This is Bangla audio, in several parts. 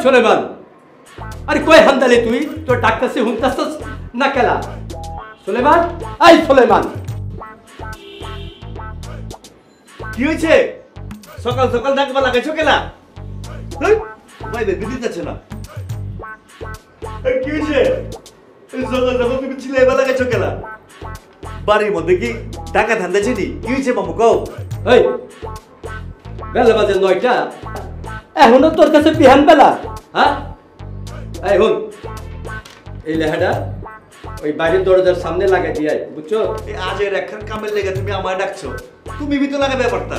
সুলেমান, আরে কই হান্দালে তুই? তোর ডাকতেছি হুনতাছস না কেলা? সুলেমান, আই সুলেমান, কি হয়েছে? সকাল সকাল ডাকবা লাগাইছো কেলা? ভাই বিদ্যুৎ যাচ্ছে না। কি হয়েছে? সকাল সকাল তুমি চিল্লাইবা লাগাইছো কেলা? বাড়ির মধ্যে কি টাকা ধান্দা ছিনি? কি হয়েছে মামু কও? এই বেলা বাজে 9টা, এখনো তোর কাছে বিহান বেলা? হ্যাঁ, এই হুন, এই লেহাটা ওই বাইরের দরজার সামনে লাগাই দিয়ে বুঝছো? এই আজের একখান কামের লেগে তুমি আমায় ডাকছো, তুমি বি তো লাগাবে ব্যাপারটা।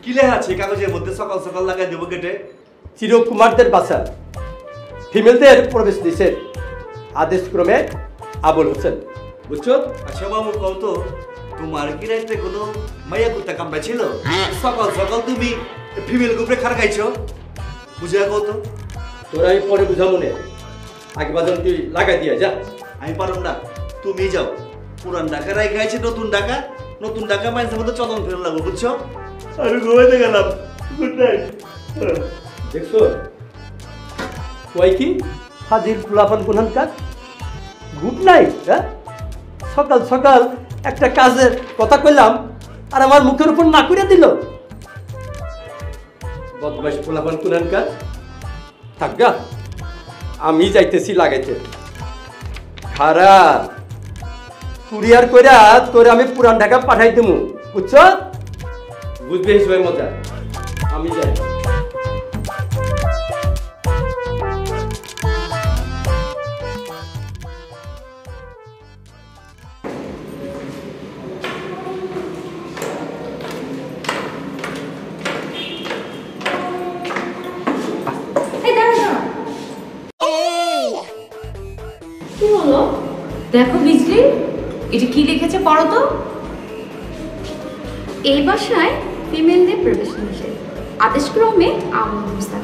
কি লেখা আছে কাগজের মধ্যে সকাল সকাল লাগাই দেবো গেটে? চিরকুমারদের বাসা, ফিমেলদের প্রবেশ নিষেধ, আদেশক্রমে আবুল হোসেন, বুঝছো? আচ্ছা বাবু কও তো, তোমার কি রাইতে কোনো মাইয়া কুত্তা কামড়া ছিল? সকাল সকাল তুমি ফিমেল গ্রুপে খার খাইছো, বুঝে কও তো? তোরা আমি পরে বুঝা মনে, আগে বাজন তুই লাগাই দিয়ে যা। আমি পারুম না, তুমি যাও। পুরান ঢাকা রাই খাইছে নতুন ঢাকা, নতুন ঢাকা মাইন্সের মধ্যে চলন ফেরত লাগবো, বুঝছো? আমি ঘুমাইতে গেলাম, গুড নাইট। দেখছো কই কি হাজির ফুলাফান কোনখানকার? Good night. হ্যাঁ, সকাল সকাল একটা কাজের কথা কইলাম আর আমার মুখের উপর না করে দিল। বদমাইশ ফুলাফান কোনখানকার। থাকগা, আমি যাইতেছি লাগাইতে। খারাপ কুরিয়ার কইরা তোরে আমি পুরান ঢাকা পাঠাই দেবো, বুঝছো? বুঝবে হিসেবে মজা। আমি যাই। কি হলো? দেখো বিজলি, এটা কি লিখেছে পড়ো তো। এই বাসায় ফিমেলদের প্রবেশ নিষেধ, আদেশক্রমে আবুল হোসেন।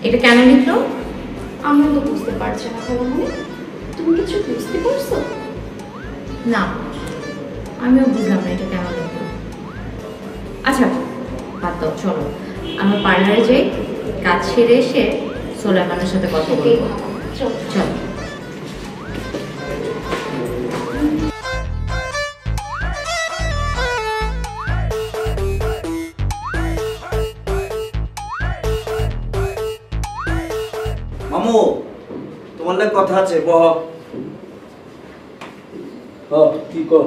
এটা কেন লিখলো? আমি তো বুঝতে পারছি না। মানে তুমি কিছু বুঝতে পারছো? না, আমিও বুঝলাম না এটা কেন লিখলো। আচ্ছা বাদ দাও, চলো আমরা পার্লারে যাই, কাজ সেরে এসে সুলাইমানের সাথে কথা বলবো। চলো। মামু, তোমার লাগে কথা আছে, বহ। কি কর?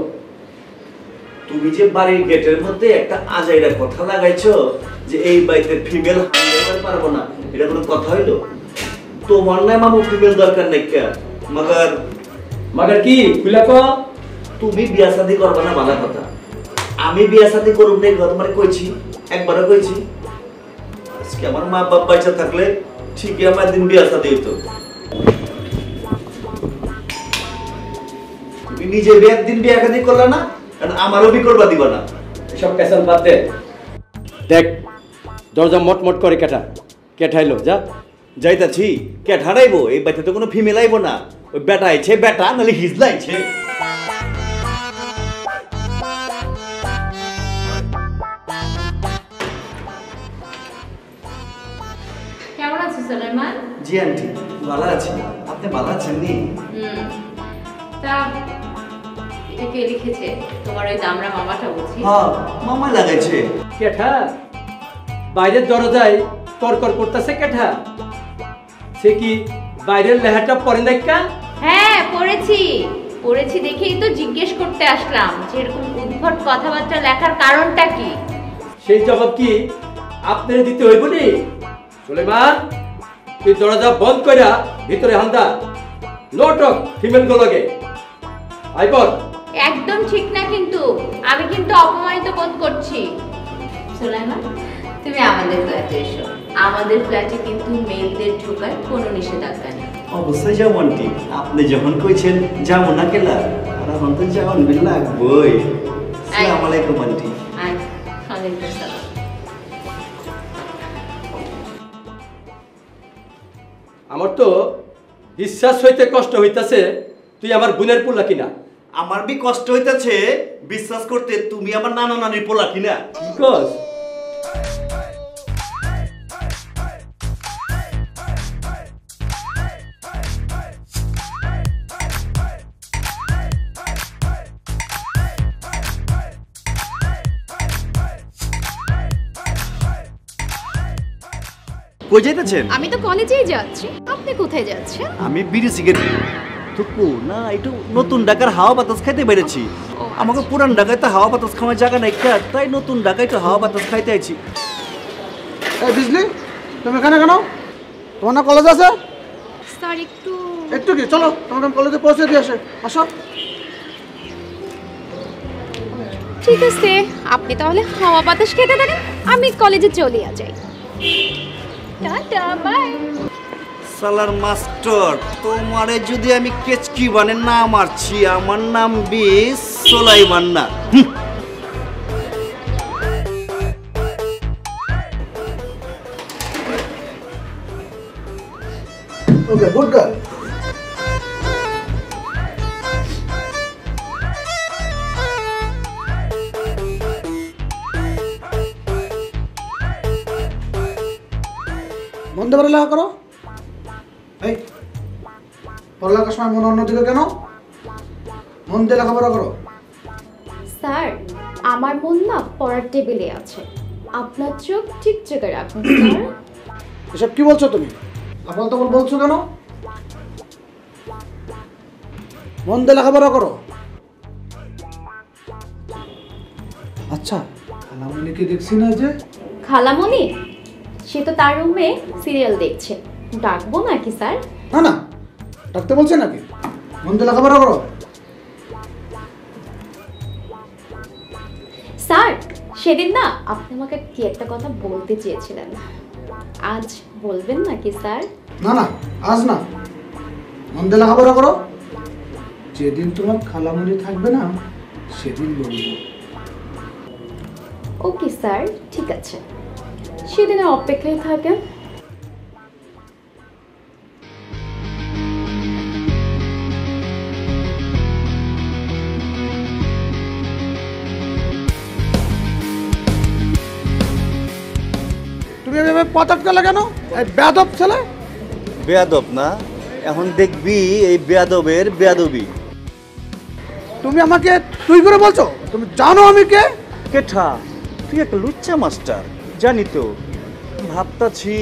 তুমি যে বাড়ির গেটের মধ্যে একটা আজাইরা কথা লাগাইছো যে এই বাড়িতে ফিমেল হান্ডার পারবো না, এটা কোনো কথা হইলো? তোমার না মামু ফিমেল দরকার নাই কে? মাগার কি খুলা কো? তুমি বিয়া শাদী করবা না ভালো কথা, আমি বিয়া শাদী করুম নাই তোমার কইছি, একবারও কইছি। আজকে আমার মা বাপ পয়সা থাকলে ঠিকই আমার দিন বিয়া শাদী হইতো। তুমি নিজে একদিন বিয়া শাদী করলা না, কারণ আমারও বি করবা দিবা না। এসব ক্যাসাল বাদ দে। দেখ দরজা মটমট করে কেঠাইলো যা। যাইতাছি, কে ঠাড়াইবো? এই বাড়িতে তো কোনো ফিমেল আইবো না, ওই বেটা আইছে বেটা, নাহলে হিজলা আইছে। কেমন আছিস সুলাইমান? জি আন্টি, ভালো আছি। আপনি ভালো আছেন নি? তা এটা কে লিখেছে? তোমার ওই দামরা মামাটা বুঝি? হ্যাঁ, মামা লাগাইছে। কেঠা বাইরের দরজায় করকর করতেছে। কেঠা সে কি বাইরের লেহাটা পরে দেখা? হ্যাঁ পড়েছি দেখেই তো জিজ্ঞেস করতে আসলাম যে এরকম উদ্ভট কথাবার্তা লেখার কারণটা কি। সেই জবাব কি আপনারে দিতে হইব নি? সুলেমান, তুই দরজা বন্ধ কইরা ভিতরে হান্দা। নোটক ফিমেল গুলোকে আইবর। একদম ঠিক না, কিন্তু আমি কিন্তু অপমানিত বোধ করছি। সুলাইমান, তুমি আমাদের ফ্ল্যাটে এসো। আমাদের ফ্ল্যাটে কিন্তু মেয়েদের ঢোকার কোনো নিষেধাজ্ঞা নেই। অবশ্যই যাবো আন্টি, আপনি যখন কইছেন যাবো না কেলা, আর এখন তো যাওয়ান লাগবই। আসসালামু আলাইকুম আন্টি। ওয়ালাইকুম আসসালাম। আমার তো বিশ্বাস হইতে কষ্ট হইতাছে তুই আমার বোনের পোলা কিনা। আমার বি কষ্ট হইতাছে বিশ্বাস করতে তুমি আমার নানা নানির পোলা কিনা। কি কস? কই যাইতেছেন? আমি তো কলেজেই যাচ্ছি, আপনি কোথায় যাচ্ছেন? আমি বিড়ি সিগারেট থুকু না, একটু নতুন ঢাকার হাওয়া বাতাস খাইতে বেড়েছি। আমাকে পুরান ঢাকায় তো হাওয়া বাতাস খাওয়ার জায়গা নাই, তাই নতুন ঢাকায় তো হাওয়া বাতাস খাইতে আইছি। এই বিজলি, তুমি এখানে কেন? তোমার না কলেজ আছে? স্যার একটু কি, চলো তোমাকে আমি কলেজে পৌঁছে দিয়ে আসে। আসো। ঠিক আছে, আপনি তাহলে হাওয়া বাতাস খেতে থাকেন, আমি কলেজে চলে যাই। Tata, by. সালার মাস্টার, তোমারে যদি আমি কেচকি বানে না মারছি, আমার নাম সোলাইমান না। ওকে, গুড গার্ল। মন দিয়ে পড়ালেখা করো। এই পড়ালেখার সময় মন অন্যদিকে কেন? মন দিয়ে লেখাপড়া করো। স্যার, আমার মন না পড়ার টেবিলে আছে, আপনার চোখ ঠিক জায়গায় রাখুন স্যার। এসব কি বলছো তুমি? আপাতত তখন বলছো কেন? মন দিয়ে লেখাপড়া করো। আচ্ছা, খালামণিকে দেখছি না যে? খালামণি, সে তো তার রুমে সিরিয়াল দেখছে, ডাকবো নাকি স্যার? না না, ডাকতে বলছে নাকি? মন দিয়ে লেখাপড়া করো। স্যার, সেদিন না আপনি আমাকে কি একটা কথা বলতে চেয়েছিলেন, আজ বলবেন নাকি স্যার? না না, আজ না, মন দিয়ে লেখাপড়া করো। যেদিন তোমার খালামণি থাকবে না সেদিন বলবো। ওকে স্যার, ঠিক আছে, সেদিনের অপেক্ষায় থাকেন। তুমি এভাবে পথ আটকালে কেন? এই বেয়াদব ছেলে। বেয়াদব না, এখন দেখবি এই বেয়াদবের বেয়াদবি। তুমি আমাকে তুই করে বলছো? তুমি জানো আমি কে? কেঠা, তুই একটা লুচ্চা মাস্টার, জানি তো। ভাবতাছি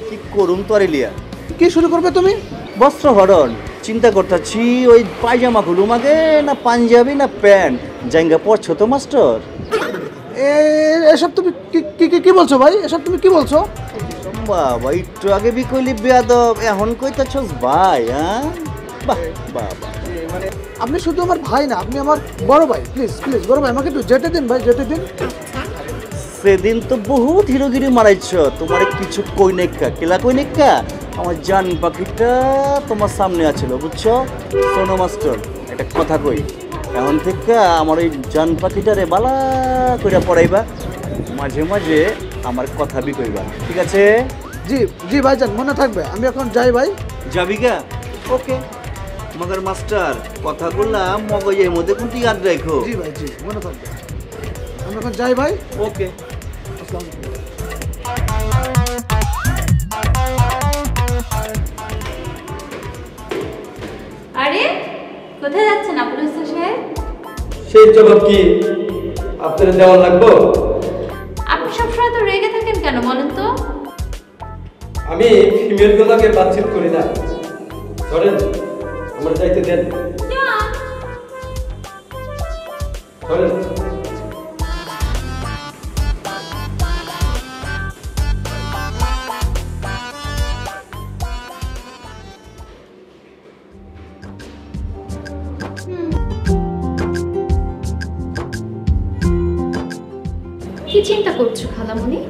কি করুম তোরে লিয়া। কি শুরু করবে তুমি? বস্ত্র হরণ চিন্তা করতেছি, ওই পায়জামা খুলুম আগে না পাঞ্জাবি না প্যান্ট, জাঙ্গা পড়ছো তো মাস্টার? এসব তুমি কি বলছো ভাই? এসব তুমি কি বলছো? বাবা, একটু আগে বি কইলি বেয়াদব, এখন কইতাছস ভাই? হ্যাঁ, বাহ বাহ বাহ। আপনি শুধু আমার ভাই না, আপনি আমার বড় ভাই। প্লিজ প্লিজ বড় ভাই, আমাকে একটু যেতে দিন ভাই, যেতে দিন। সেদিন তো বহুত হিরোগিরি মারাইছ, তোমার কিছু কই নেকা, কেলা কই নেকা। আমার জান পাখিটা তোমার সামনে আছিল, বুঝছো? শোনো মাস্টার, একটা কথা কই, এখন থেকে আমার ওই জান পাখিটারে বালা কইরা পড়াইবা, মাঝে মাঝে আমার কথা বি কইবা, ঠিক আছে? জি জি ভাইজান, মনে থাকবে। আমি এখন যাই ভাই। যাবি গা? ওকে, মগর মাস্টার, কথা বললাম মগজের মধ্যে কিন্তু ইয়াদ রাখো। জি ভাই, জি, মনে থাকবে। আমি এখন যাই ভাই। ওকে। আসসালামু আলাইকুম। আরে কোথায় যাচ্ছেন আবুল হোসেন সাহেব? সেই জবাব কি আপনার দেওয়া লাগবো? আপনি সবসময় তো রেগে থাকেন কেন বলেন তো? আমি ফিমেলগুলোকে বাতচিত করি না। ধরেন, আমার যাইতে দেন। ধরেন। কি চিন্তা করছো খালামণি?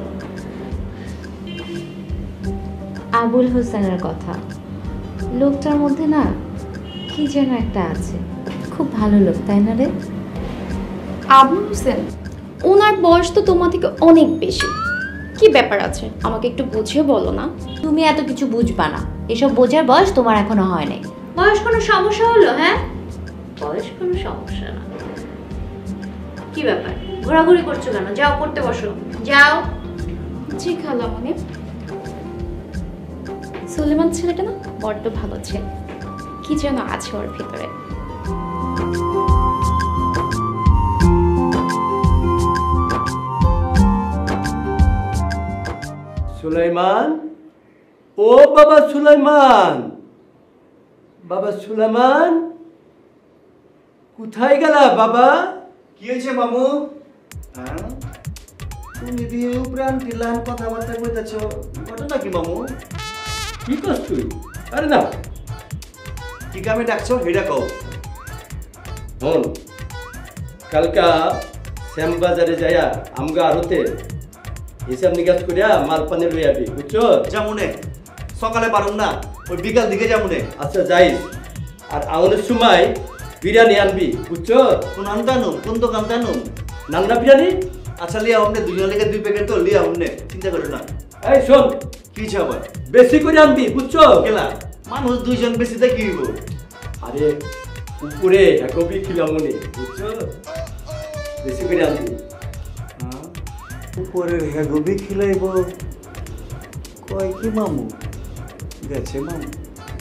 আবুল হোসেনের কথা। লোকটার মধ্যে না কি যেন একটা আছে, খুব ভালো লোক, তাই না রে? আবুল হোসেন, ওনার বয়স তো তোমার থেকে অনেক বেশি, কি ব্যাপার আছে আমাকে একটু বুঝিয়ে বলো না। তুমি এত কিছু বুঝবা না, এসব বোঝার বয়স তোমার এখনো হয় নাই। বয়স কোনো সমস্যা হলো? হ্যাঁ, বয়স কোনো সমস্যা না। কি ব্যাপার, ঘোরাঘুরি করছো কেন? যাও পড়তে বসো, যাও। জি খালামণি। সুলেমান ছেলেটা না বড্ড ভালো ছেলে, কি যেন আছে ওর ভিতরে। সুলাইমান, ও বাবা সুলাইমান, বাবা সুলাইমান, কোথায় গেলা বাবা? কি হয়েছে মামু? হ্যাঁ, তুমি দিয়ে উপরান টিলাম কথাবার্তা কইতেছ, ঘটনা কি মামু? কি করছ তুই? আরে না, কি কামে ডাকছো হেডা কও। হন কালকা শ্যামবাজারে যায়া আমগা আরতে হিসাব নিকাশ করিয়া মাল পানি লই আবি, বুঝছো? যেমনে সকালে পারুম না, ওই বিকাল দিকে যেমনে। আচ্ছা যাইস, আর আউনের সময় বিরিয়ানি আনবি, বুঝছো? কোন আনতানুম, কোন দোকান তানুম? নান্না বিরিয়ানি। আচ্ছা লিয়া অমনে দুজন লেগে 2 প্যাকেট তো লিয়া অমনে, চিন্তা করো না। এই শোন, কি আবার বেশি করে আনবি, বুঝছো? কেলা মানুষ 2 জন বেশি দেয় কি হইব? আরে উপরে কবি খিলামনি, বুঝছো? বেশি করে আনবি। উপরের হেগবি খিলাইব কয় কি মামু? গেছে মামু,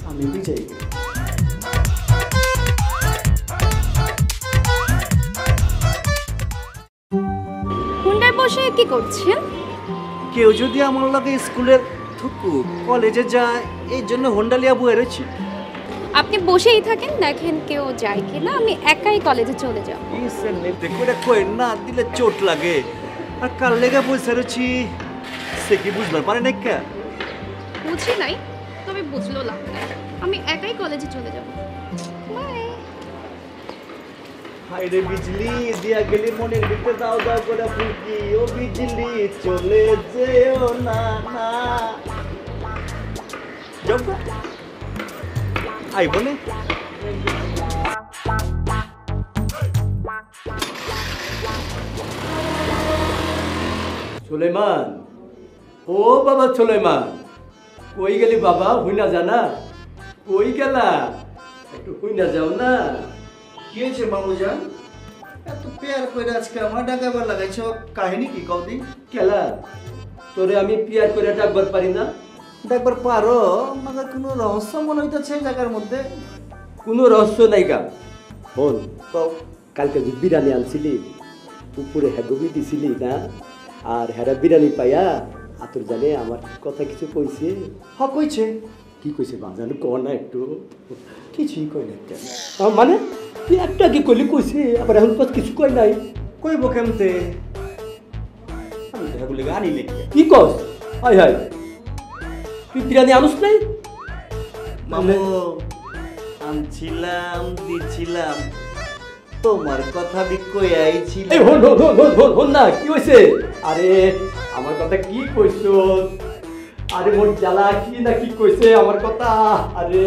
আমি বিজাই। হুন্ডায় বসে কি করছেন? কেউ যদি আমার লাগে স্কুলের থুকু কলেজে যায়, এই জন্য হোন্ডা লিয়া বয়ে রয়েছি। আপনি বসেই থাকেন, দেখেন কেউ যায় কিনা, আমি একাই কলেজে চলে যাব। কই না দিলে চোট লাগে, আর কাল লেগে বসে রয়েছি, সে কি বুঝবার পারে না কে? বুঝি নাই, তবে বুঝলো লাভ নাই, আমি একাই কলেজে চলে যাব। বাই। হাইরে বিজলি দিয়া গেলি মনের ভিতরে দাও দাও করে ফুলকি, ও বিজলি চলে যেও না না। যাও গা। আই বলে সুলেমান, ও বাবা সুলেমান, কই গেলি বাবা? হুইনা জানা, কই গেলা? একটু হুইনা যাও না। কি হয়েছে মামুজান? এত পেয়ার করে আজকে আমার ডাকাবার লাগাইছো, কাহিনী কি কও দিন? কেলা তোরে আমি পিয়ার করে ডাকবার পারি না? ডাকবার পারো, মানে কোনো রহস্য মনে হইতেছে এই জায়গার মধ্যে। কোনো রহস্য নাই গা। হল কও। কালকে যে বিরিয়ানি আনছিলি, উপরে হেগবি দিছিলি না, আর হেরা বিরিয়ানি পাইয়া আতর জানে আমার কথা কিছু কইছে? হ কইছে। কি কইছে বাজানো ক না একটু? কিছুই কই না কেন? মানে তুই একটা কি কইলি কইছে, আবার এখন তো কিছু কই নাই। কইব কেমতে? আমি তো বলে গানি লেখে। কি কস? হাই হাই, তুই বিরিয়ানি আনুস নাই? মামু আনছিলাম, দিছিলাম, তোমার কথা আমি কই আইছিলাম। এই হন হন হন হন হন হন না, কি হইছে? আরে আমার কথা কি কইছো? আরে মোর জ্বালা কি না কি কইছে আমার কথা? আরে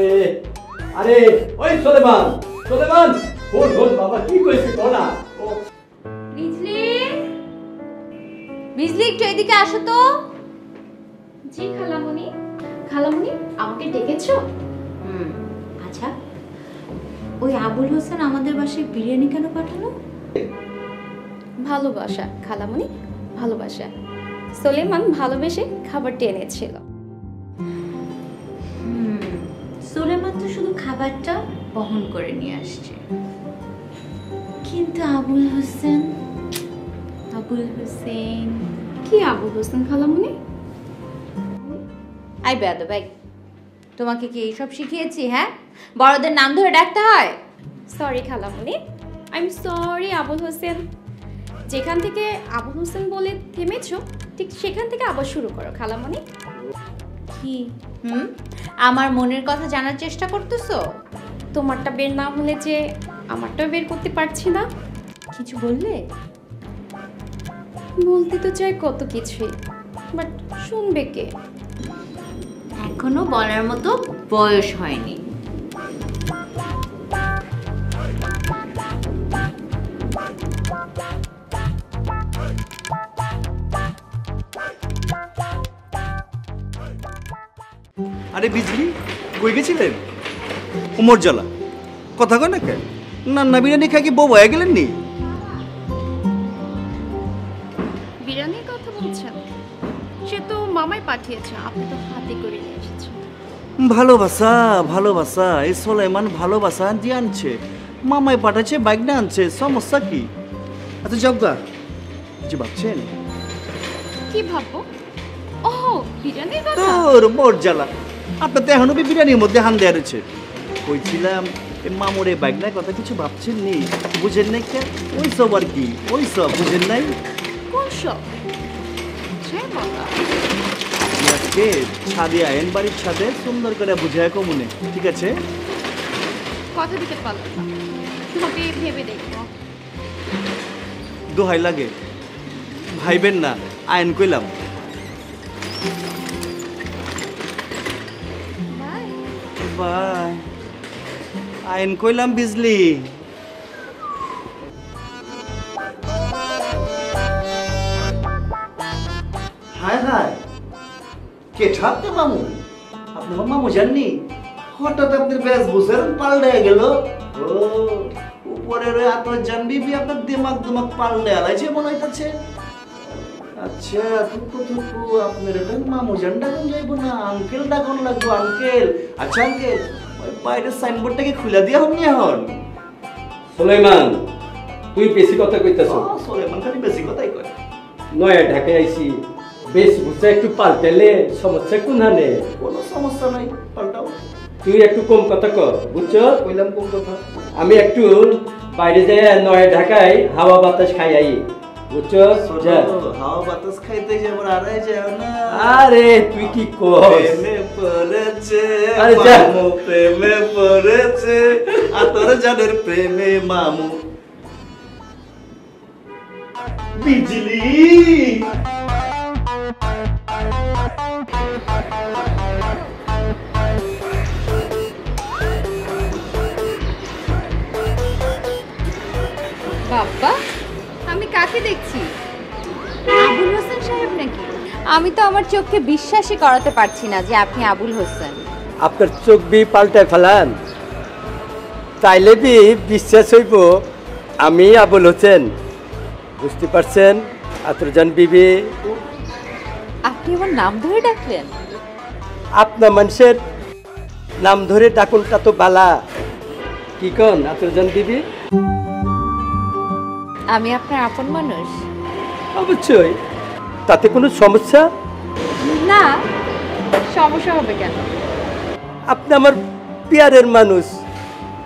আরে ওই সুলেমান, সুলেমান, হন হন বাবা, কি কইছে কো না? ও বিজলি, বিজলি একটু এদিকে আসো তো। জি খালামণি। খালামণি, আমাকে ডেকেছো? আচ্ছা, ওই আবুল হোসেন আমাদের বাসায় বিরিয়ানি কেন পাঠালো? ভালোবাসা খালামণি, ভালোবাসা। সুলেমান ভালোবেসে খাবারটি এনেছিল। সুলেমান তো শুধু খাবারটা বহন করে নিয়ে আসছে, কিন্তু আবুল হোসেন, আবুল হোসেন কি আবুল হোসেন খালামণি? আই বেয়াদব ভাই, তোমাকে কি এইসব শিখিয়েছি? হ্যাঁ, বড়দের নাম ধরে ডাকতে হয়। সরি খালামণি, I am sorry Abul Hossain. যেখান থেকে আবুল হোসেন বলে থেমেছো, ঠিক সেখান থেকে আবার শুরু করো খালামণি। কি আমার মনের কথা জানার চেষ্টা করতেছো? তোমারটা বের না হলে যে আমারটাও বের করতে পারছি না। কিছু বললে? বলতে তো চাই কত কিছুই, বাট শুনবে কে? এখনো বলার মতো বয়স হয়নি। আরে বিজলি কই গেছিলেন? উমর জ্বালা কথা কয় না কেন? না বিরিয়ানি খাই কি বউ হয়ে গেলেন নি? বিরিয়ানির কথা বলছেন? সে তো মামাই পাঠিয়েছে, আপনি তো হাতে করে নিয়ে এসেছেন। ভালোবাসা ভালোবাসা, এই সোলাইমান ভালোবাসা দিয়ে আনছে, মামাই পাঠাচ্ছে, বাইক না আনছে, সমস্যা কি? আচ্ছা জব্গা কিছু ভাবছেন? কি ভাববো? ও বিরিয়ানির কথা। তোর মোর জ্বালা, আপনার তো এখনো বিরিয়ানির মধ্যে হান দেয়া রয়েছে। কইছিলাম এ মামুরে বাইকনার কথা কিছু ভাবছেন নি, বুঝেন নাই কে? ওই সব আর কি, ওই সব বুঝেন নাই। কোন সব? সেই বাবা। আজকে ছাদে আইন, বাড়ির ছাদে সুন্দর করে বুঝায় কমুনে, ঠিক আছে? কথা দিতে পারলাম না, তবে ভেবে দেখবো। দোহাই লাগে, ভাইবেন না, আইন কইলাম। বাই। বাই। আইন কইলাম বিজলি। হায় হায়, কে ঠাপতে মামু? আপনি আমার মামু জাননি? হঠাৎ আপনার বেশভূষার পাল্টে গেল। ও উপরের ওই আতর জান বিবি আপনার দিমাগ দিমাগ পাল্টে আলাইছে মনে হইতাছে। আচ্ছা থুকু থুকু, আপনার এখন মামু জান ডাকুন যাইব না, আঙ্কেল ডাকুন লাগবো, আঙ্কেল। আচ্ছা আঙ্কেল, ওই বাইরের সাইনবোর্ডটাকে খুলে দিয়া হন নিয়ে হন। সুলাইমান, তুই বেশি কথা কইতাছ। সোলেমান খালি বেশি কথাই কয়। নয়া ঢাকায় আইছি, বেশ বুঝছে একটু পাল্টালে সমস্যা কোনখানে? কোনো সমস্যা নাই, পাল্টাও। তুই একটু কম কথা কর, বুঝছ? কইলাম কোন কথা? আমি একটু বাইরে যাই, নয়া ঢাকায় হাওয়া বাতাস খাই আই, বুঝছ? যা। হাওয়া বাতাস খাইতে যাবো, আড়াই যাও না। আরে তুই কি কস? প্রেমে পড়েছে আরে যা। মামু, প্রেমে পড়েছে আতর জানের প্রেমে মামু। বিজলি। বাবা, আমি কাকে দেখছি? আবুল হোসেন সাহেব নাকি? আমি তো আমার চোখকে বিশ্বাসই করাতে পারছি না যে আপনি আবুল হোসেন। আপনার চোখ বি পাল্টায় ফেলান, তাইলে বি বিশ্বাস হইব আমি আবুল হোসেন। বুঝতে পারছেন আতরজান বিবি? আপনি আমার নাম ধরে ডাকলেন? আপনার মানুষের নাম ধরে ডাকুনটা তো বালা, কি কন আতরজান বিবি? আমি আপনার আপন মানুষ? অবশ্যই, তাতে কোনো সমস্যা? না, সমস্যা হবে কেন? আপনি আমার পিয়ারের মানুষ,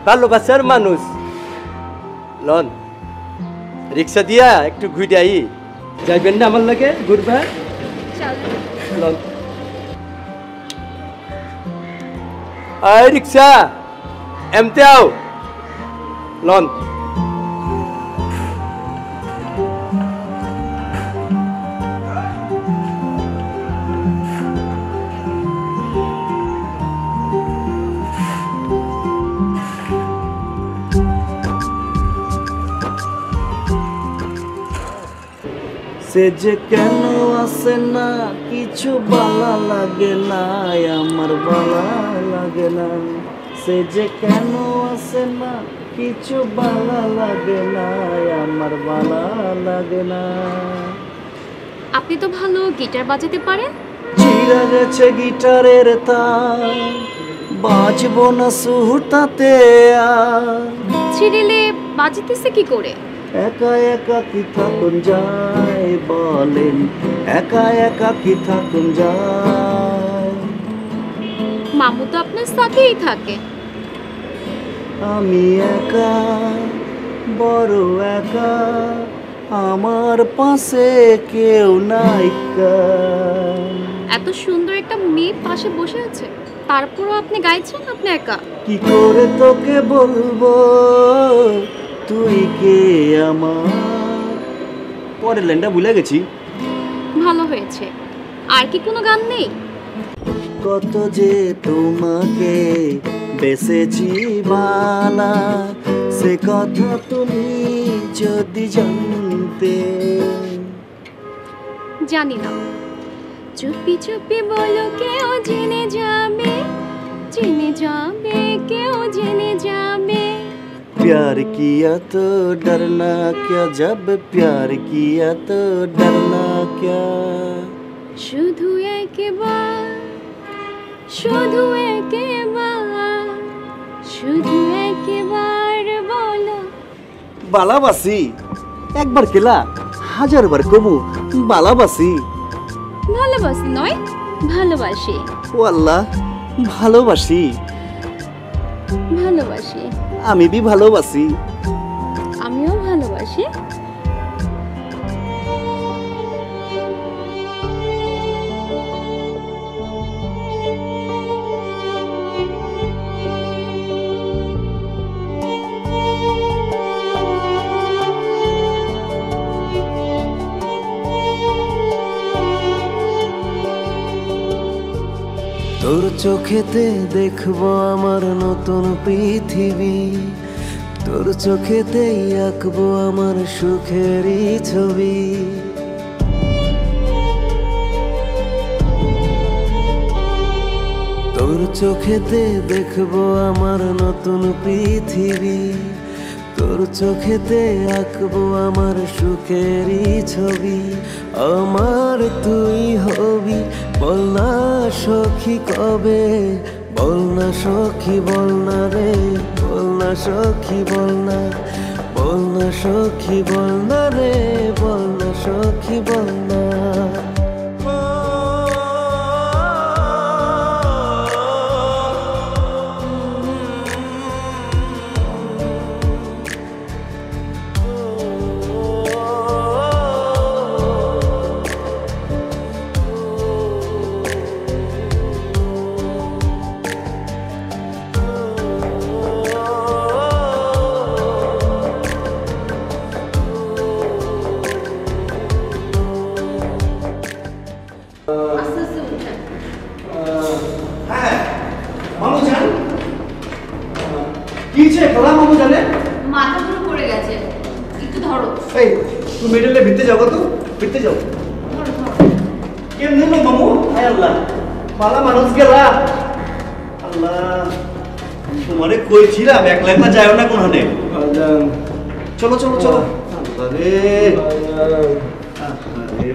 ভালোবাসার মানুষ। লন, রিক্সা দিয়া একটু ঘুরে আই, যাইবেন না আমার লাগে ঘুরবা? লন, আই রিক্সা এমতে আও, লন। সে যে কেন আসে না, কিছু বালা লাগে না, আমার বালা লাগে না। সে যে কেন আসে না, কিছু বালা লাগে না, আমার বালা লাগে না। আপনি তো ভালো গিটার বাজাতে পারেন। চিরা গেছে গিটারের তার, বাজবো না সুরতাতে আর। ছিড়িলে বাজাতেছে কি করে? একা একা কি থাকুন যায় বলেন, একা একা কি থাকুন যায়। মামু তো আপনার সাথেই থাকে। আমি একা, বড় একা, আমার পাশে কেউ নাই। এত সুন্দর একটা মেয়ে পাশে বসে আছে, তারপরও আপনি গাইছেন আপনি একা। কি করে তোকে বলবো তুই কে আমার? পরের লাইনটা ভুলে গেছি। ভালো হয়েছে। আর কি কোনো গান নেই? কত যে তোমাকে বেসেছি বালা, সে কথা তুমি যদি জানতে। জানি না। চুপি চুপি বলো কেউ জেনে যাবে, জেনে যাবে, কেউ জেনে যাবে। प्यार किया तो डरना क्या, जब प्यार किया तो डरना क्या। শুধু একবার, শুধু একবার, শুধু একবার বলো। বালাবাসি একবার কেলা, হাজারবার কমু বালাবাসি। ভালো ভালোবাসি নয়, ভালোবাসি। ও আল্লাহ, ভালোবাসি? ভালোবাসি। আমি বি ভালোবাসি। আমিও ভালোবাসি। তোর চোখেতে দেখবো আমার নতুন পৃথিবী, তোর চোখেতেই আঁকবো আমার সুখেরই ছবি। তোর চোখেতে দেখবো আমার নতুন পৃথিবী, তোর চোখেতে আঁকবো আমার সুখেরই ছবি। আমার তুই হবি, বল না সখী কবে, বল না সখী বল না রে, বল না সখী বল না, বল না সখী বল না রে, বল না সখী বল না। হ্যাঁ মামু জান, কি হয়েছে খালা? মামু জানে মাথা পুরো পড়ে গেছে, একটু ধরো। এই তুমি মেডেলে ভিতরে যাও তো, ভিতরে যাও। কেমন মামু? হায় আল্লাহ, মালা মানুষ গেলা। আল্লাহ, তোমারে কইছিলাম একলা একলা যাও না কোনখানে। চলো চলো চলো। আরে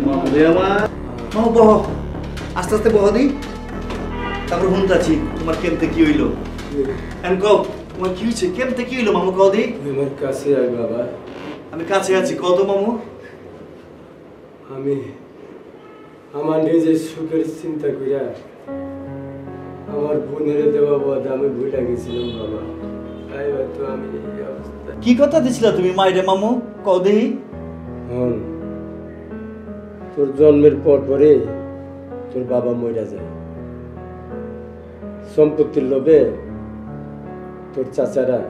মামু রে আমার, মামু বহ, আস্তে আস্তে বহ দি, তারপর শুনতাছি তোমার কেমতে কি হইলো। এন্ড কও তোমার কি হইছে, কেমতে কি হইলো মামু, কও দি। আমার কাছে আয় বাবা। আমি কাছে আছি, কত মামু। আমি আমার নিজের সুখের চিন্তা করিয়া আমার বোনের দেওয়া বদ আমি ভুলে গেছিলাম বাবা, তাই হয়তো আমি এই অবস্থা। কি কথা দিছিলা তুমি মাইরে মামু, কও দি। হন, তোর জন্মের পর পরে তোর বাবা মরে যায়। সম্পত্তির লোভে তোর চাচারা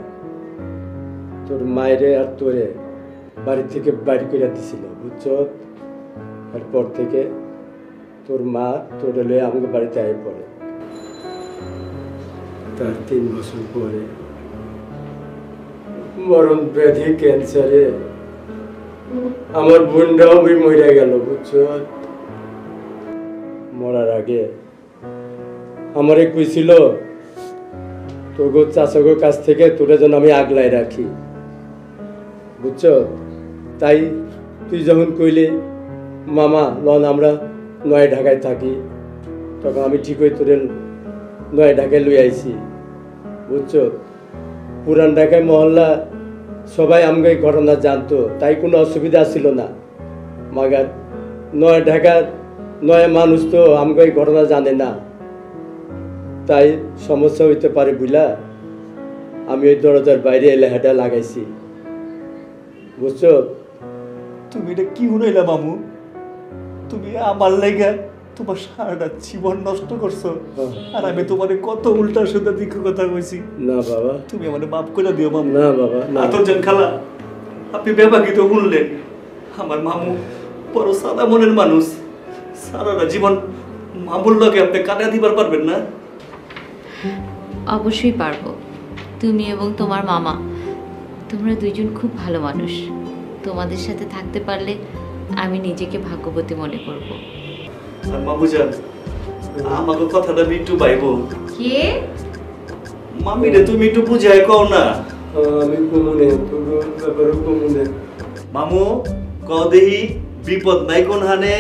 তোর মায়েরে আর তোরে বাড়ি থেকে বাড়ি করে দিছিল, বুঝছ? এরপর থেকে তোর মা তোর লয়ে আমাকে বাড়িতে আয় পড়ে। তার 3 বছর পরে মরণ ব্যাধি ক্যান্সারে আমার বোনটাও মরে গেল, বুঝছ? মরার আগে আমারে কইছিল তোর চাচাগোর কাছ থেকে তোরে যেন আমি আগলায় রাখি, বুঝছ? তাই তুই যখন কইলি মামা লন আমরা নয় ঢাকায় থাকি, তখন আমি ঠিক হয়ে তোরে নয় ঢাকায় লই আইছি, বুঝছ? পুরান ঢাকায় মহল্লা সবাই আমাকে এই ঘটনা জানতো, তাই কোনো অসুবিধা ছিল না। মাগার নয় ঢাকার নয় মানুষ তো আমাকে এই ঘটনা জানে না, তাই সমস্যা হইতে পারে বুঝলা আমি ওই দরজার বাইরে লেহাটা লাগাইছি, বুঝছো? তুমি এটা কি শুনাইলা মামু? তুমি আমার লাইগা তোমার সারাটা জীবন নষ্ট করছো, আর আমি তোমারে কত উল্টা সুদা দিক কথা কইছি। না বাবা, তুমি আমারে মাফ করে দিও মামু। না বাবা, না। আতর জান খালা, আপনি বেবাকিত শুনলেন। আমার মামু বড় সাদা মনের মানুষ, সারাটা জীবন মামুর লগে আপনি কাটা দিবার পারবেন না? অবশ্যই পারবো। তুমি এবং তোমার মামা, তোমরা দুইজন খুব ভালো মানুষ। তোমাদের সাথে থাকতে পারলে আমি নিজেকে ভাগ্যবতী মনে করব। আর মামু জান, আমাকে কথাটা আমি একটু বাইবো। কে? মামিরে তুমি একটু বুঝাই কও না। আমি কমুনে তোর ব্যাপারে কমুনে। মামু কও দেহি বিপদ নাই কোন হানে,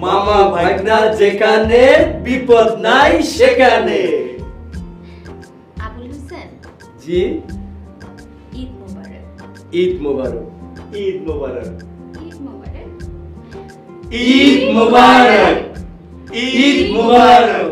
মামা ভাগনা যেখানে বিপদ নাই সেখানে। আবুল হোসেন, জি, ঈদ মোবারক। ঈদ মোবারক। ঈদ মোবারক। ঈদ মোবারক। ঈদ মোবারক। ঈদ মুবারক।